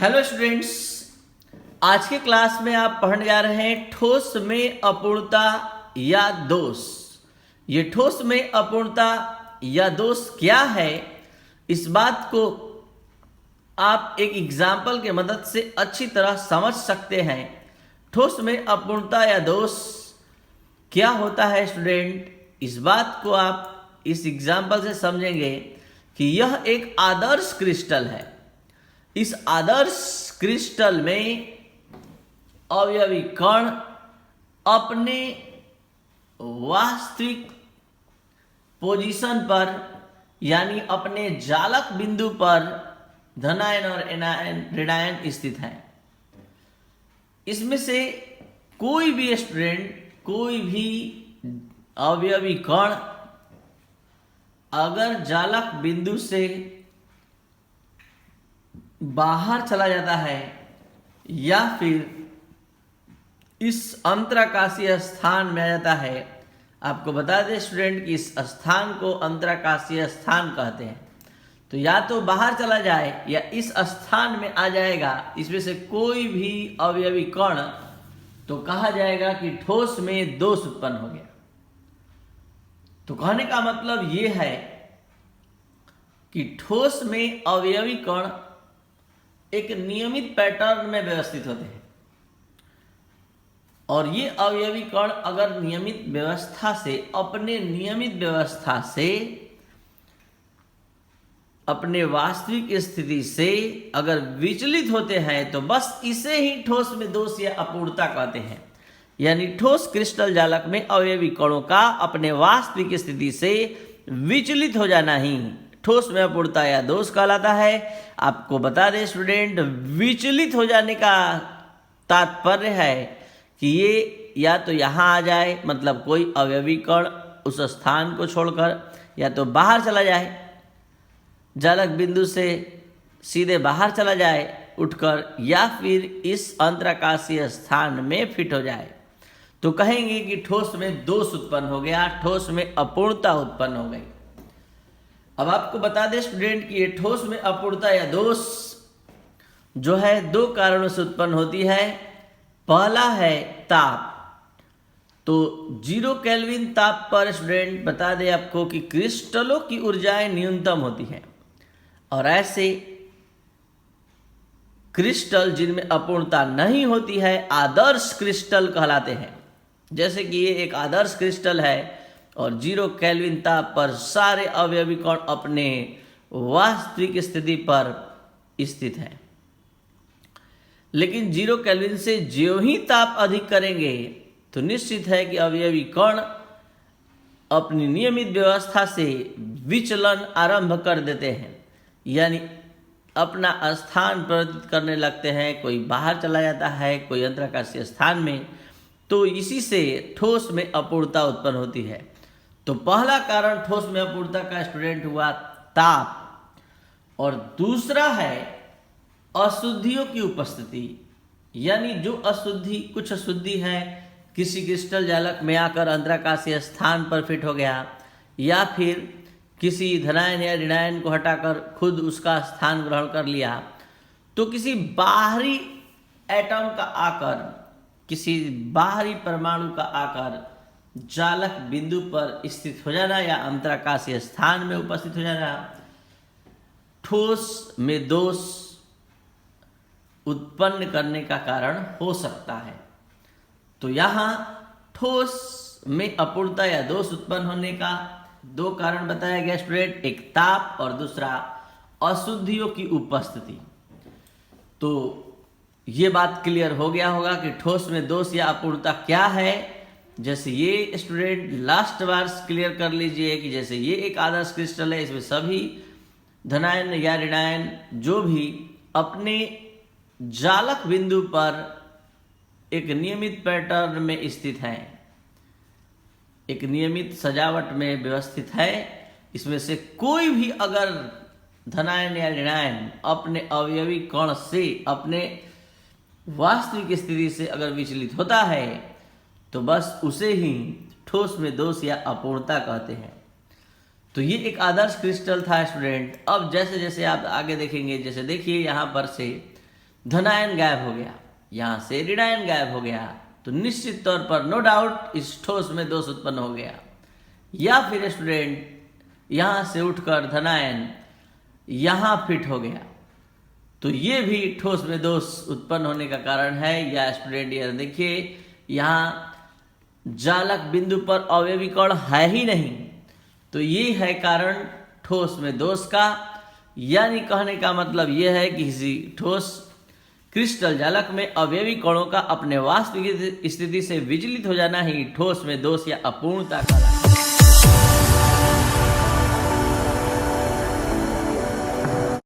Hello students, आज के class में आप पढ़ने जा रहे हैं ठोस में अपूर्णता या दोष। ये ठोस में अपूर्णता या दोष क्या है, इस बात को आप एक एग्जाम्पल के मदद से अच्छी तरह समझ सकते हैं। ठोस में अपूर्णता या दोष क्या होता है स्टूडेंट, इस बात को आप इस एग्जाम्पल से समझेंगे कि यह एक आदर्श क्रिस्टल है। इस आदर्श क्रिस्टल में अवयवी कण अपने वास्तविक पोजीशन पर यानी अपने जालक बिंदु पर धनायन और ऋणायन स्थित है। इसमें से कोई भी स्टूडेंट, कोई भी अवयवी कण अगर जालक बिंदु से बाहर चला जाता है या फिर इस अंतराकाशीय स्थान में आ जाता है, आपको बता दें स्टूडेंट कि इस स्थान को अंतराकाशीय स्थान कहते हैं। तो या तो बाहर चला जाए या इस स्थान में आ जाएगा, इसमें से कोई भी अवयवी कण, तो कहा जाएगा कि ठोस में दोष उत्पन्न हो गया। तो कहने का मतलब ये है कि ठोस में अवयवी कण एक नियमित पैटर्न में व्यवस्थित होते हैं और ये अवयवी कण अगर नियमित व्यवस्था से, अपने नियमित व्यवस्था से, अपने वास्तविक स्थिति से अगर विचलित होते हैं तो बस इसे ही ठोस में दोष या अपूर्णता कहते हैं। यानी ठोस क्रिस्टल जालक में अवयवी कणों का अपने वास्तविक स्थिति से विचलित हो जाना ही ठोस में अपूर्णता या दोष कहलाता है। आपको बता दें स्टूडेंट, विचलित हो जाने का तात्पर्य है कि ये या तो यहाँ आ जाए, मतलब कोई अवयवी कण उस स्थान को छोड़कर या तो बाहर चला जाए, जालक बिंदु से सीधे बाहर चला जाए उठकर, या फिर इस अंतराकाशीय स्थान में फिट हो जाए। तो कहेंगे कि ठोस में दोष उत्पन्न हो गया, ठोस में अपूर्णता उत्पन्न हो गई। अब आपको बता दें स्टूडेंट कि ये ठोस में अपूर्णता या दोष जो है दो कारणों से उत्पन्न होती है। पहला है ताप। तो 0 केल्विन ताप पर स्टूडेंट बता दें आपको कि क्रिस्टलों की ऊर्जाएं न्यूनतम होती हैं और ऐसे क्रिस्टल जिनमें अपूर्णता नहीं होती है आदर्श क्रिस्टल कहलाते हैं। जैसे कि ये एक आदर्श क्रिस्टल है और 0 केल्विन ताप पर सारे अवयवी कण अपने वास्तविक स्थिति पर स्थित हैं। लेकिन 0 केल्विन से ज्यों ही ताप अधिक करेंगे तो निश्चित है कि अवयवी कण अपनी नियमित व्यवस्था से विचलन आरंभ कर देते हैं, यानी अपना स्थान परिवर्तित करने लगते हैं। कोई बाहर चला जाता है, कोई अंतराकाशीय स्थान में, तो इसी से ठोस में अपूर्णता उत्पन्न होती है। तो पहला कारण ठोस में अपूर्णता का स्टूडेंट हुआ ताप, और दूसरा है अशुद्धियों की उपस्थिति। यानी जो अशुद्धि, कुछ अशुद्धि है, किसी क्रिस्टल जालक में आकर अंतराकाशीय स्थान पर फिट हो गया, या फिर किसी धनायन या ऋणायन को हटाकर खुद उसका स्थान ग्रहण कर लिया, तो किसी बाहरी एटम का आकर, किसी बाहरी परमाणु का आकर जालक बिंदु पर स्थित हो जाना या अंतराकाशीय स्थान में उपस्थित हो जाना ठोस में दोष उत्पन्न करने का कारण हो सकता है। तो यहाँ ठोस में अपूर्णता या दोष उत्पन्न होने का दो कारण बताया गया स्टूडेंट, एक ताप और दूसरा अशुद्धियों की उपस्थिति। तो ये बात क्लियर हो गया होगा कि ठोस में दोष या अपूर्णता क्या है। जैसे ये स्टूडेंट लास्ट बार क्लियर कर लीजिए कि जैसे ये एक आदर्श क्रिस्टल है, इसमें सभी धनायन या ऋणायन जो भी अपने जालक बिंदु पर एक नियमित पैटर्न में स्थित हैं, एक नियमित सजावट में व्यवस्थित है। इसमें से कोई भी अगर धनायन या ऋणायन अपने अवयवी कण से, अपने वास्तविक स्थिति से अगर विचलित होता है तो बस उसे ही ठोस में दोष या अपूर्णता कहते हैं। तो ये एक आदर्श क्रिस्टल था स्टूडेंट। अब जैसे जैसे आप आगे देखेंगे, जैसे देखिए यहाँ पर से धनायन गायब हो गया, यहाँ से ऋणायन गायब हो गया, तो निश्चित तौर पर नो डाउट इस ठोस में दोष उत्पन्न हो गया। या फिर स्टूडेंट यहाँ से उठकर धनायन यहाँ फिट हो गया, तो ये भी ठोस में दोष उत्पन्न होने का कारण है। या स्टूडेंट यह देखिए, यहाँ जालक बिंदु पर अवयवी कण है ही नहीं, तो ये है कारण ठोस में दोष का। यानी कहने का मतलब यह है कि किसी ठोस क्रिस्टल जालक में अवयवी कणों का अपने वास्तविक स्थिति से विचलित हो जाना ही ठोस में दोष या अपूर्णता का